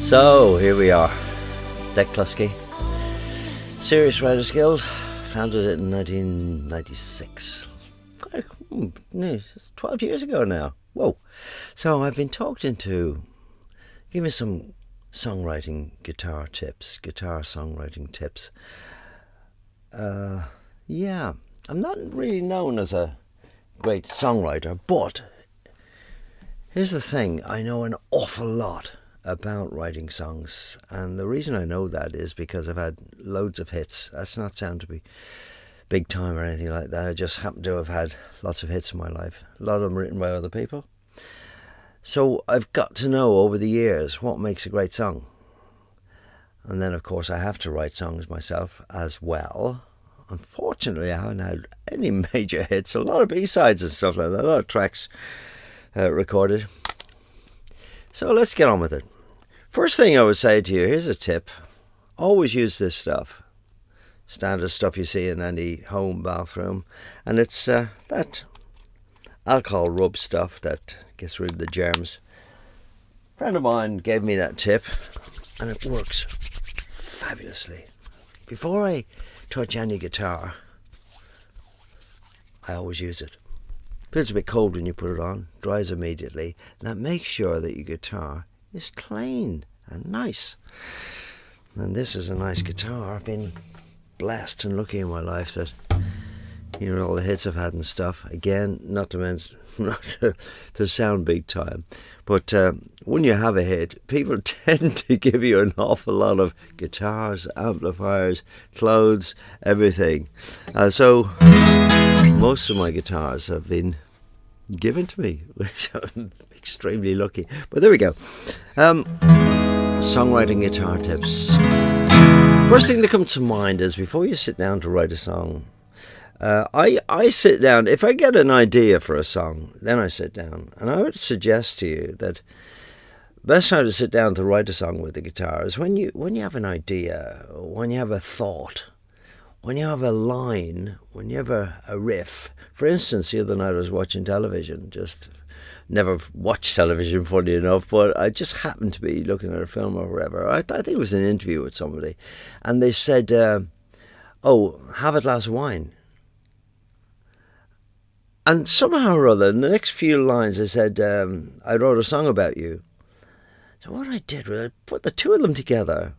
So here we are, Dec Cluskey, Serious Writers Guild, founded it in 1996, 12 years ago now. Whoa! So I've been talked into giving some songwriting guitar songwriting tips. Yeah, I'm not really known as a great songwriter, but here's the thing, I know an awful lot about writing songs, and the reason I know that is because I've had loads of hits. That's not sound to be big time or anything like that. I just happen to have had lots of hits in my life, a lot of them written by other people. So I've got to know over the years what makes a great song. And then of course I have to write songs myself as well. Unfortunately I haven't had any major hits, a lot of B-sides and stuff like that, a lot of tracks recorded. So let's get on with it. First thing I would say to you, here's a tip. Always use this stuff. Standard stuff you see in any home bathroom. And it's that alcohol rub stuff that gets rid of the germs. A friend of mine gave me that tip and it works fabulously. Before I touch any guitar, I always use it. Feels a bit cold when you put it on, dries immediately. Now make sure that your guitar is clean and nice. And this is a nice guitar. I've been blessed and lucky in my life that, you know, all the hits I've had and stuff. Again, not to sound big time, but when you have a hit, people tend to give you an awful lot of guitars, amplifiers, clothes, everything. So most of my guitars have been given to me, which I'm extremely lucky. But there we go. Songwriting guitar tips. First thing that comes to mind is before you sit down to write a song, I sit down, if I get an idea for a song, then I sit down. And I would suggest to you that the best time to sit down to write a song with the guitar is when you have an idea, when you have a thought, when you have a line, when you have a riff. For instance, the other night I was watching television, just never watched television, funny enough, but I just happened to be looking at a film or whatever. I think it was an interview with somebody, and they said, oh, have a glass of wine. And somehow or other, in the next few lines, I said, I wrote a song about you. So what I did was I put the two of them together.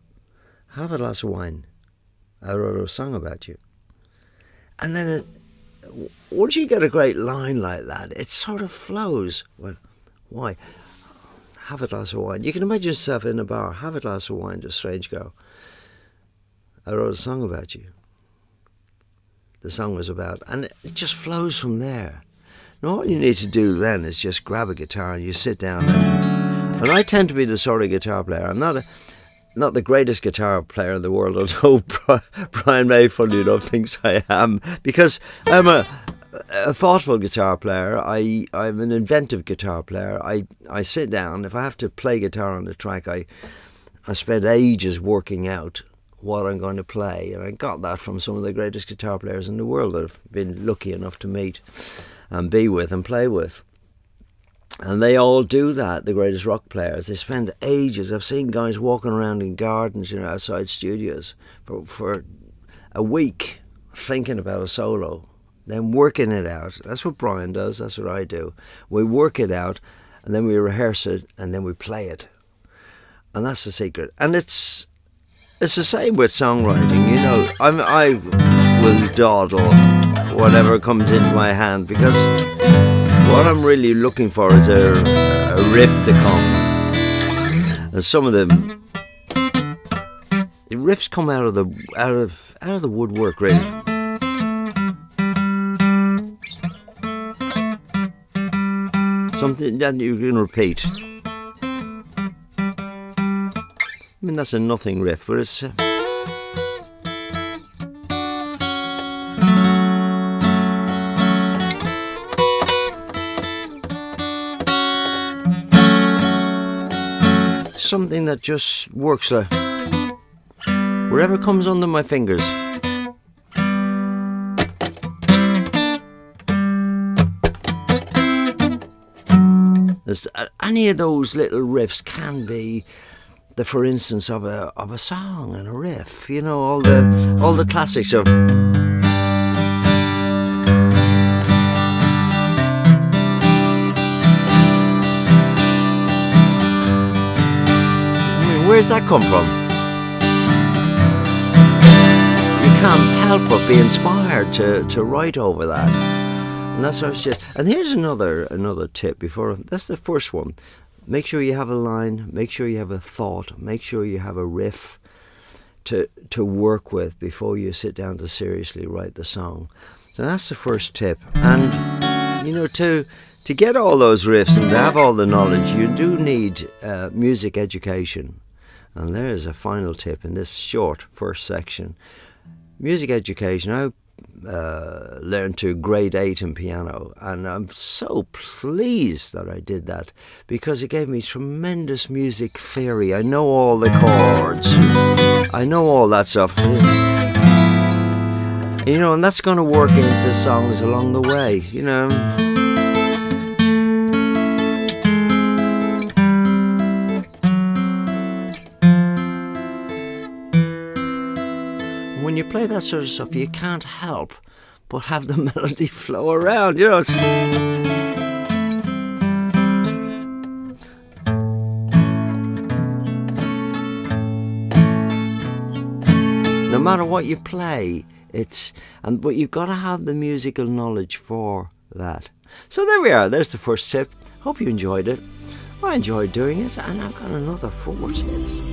Have a glass of wine. I wrote a song about you. And then once you get a great line like that, it sort of flows. Well, why? Have a glass of wine. You can imagine yourself in a bar. Have a glass of wine to a strange girl. I wrote a song about you. The song was about, and it just flows from there. Now all you need to do then is just grab a guitar and you sit down. And I tend to be the sort of guitar player. I'm not the greatest guitar player in the world, although Brian May, funny enough, thinks I am, because I'm a thoughtful guitar player. I'm an inventive guitar player. I sit down. If I have to play guitar on the track, I spend ages working out what I'm going to play, and I got that from some of the greatest guitar players in the world that I've been lucky enough to meet and be with and play with. And they all do that, the greatest rock players. They spend ages. I've seen guys walking around in gardens, you know, outside studios for a week thinking about a solo, then working it out. That's what Brian does, that's what I do. We work it out, and then we rehearse it, and then we play it. And that's the secret. And it's the same with songwriting, you know. I will dawdle whatever comes into my hand, because what I'm really looking for is a riff to come. And some of the riffs come out of the woodwork, really. Something that you can repeat. I mean, that's a nothing riff, but it's something that just works like wherever comes under my fingers. Any of those little riffs can be the for instance of a song and a riff. You know, all the classics of. Where's that come from? You can't help but be inspired to write over that. And that's our shit. And here's another tip that's the first one. Make sure you have a line, make sure you have a thought, make sure you have a riff to work with before you sit down to seriously write the song. So that's the first tip. And you know, to get all those riffs and to have all the knowledge, you do need music education. And there's a final tip in this short first section. Music education. I learned to grade 8 in piano, and I'm so pleased that I did that because it gave me tremendous music theory. I know all the chords. I know all that stuff. You know, and that's going to work into songs along the way, you know. When you play that sort of stuff, you can't help but have the melody flow around, you know. No matter what you play, but you've got to have the musical knowledge for that. So there we are. There's the first tip. Hope you enjoyed it. I enjoyed doing it, and I've got another 4 tips.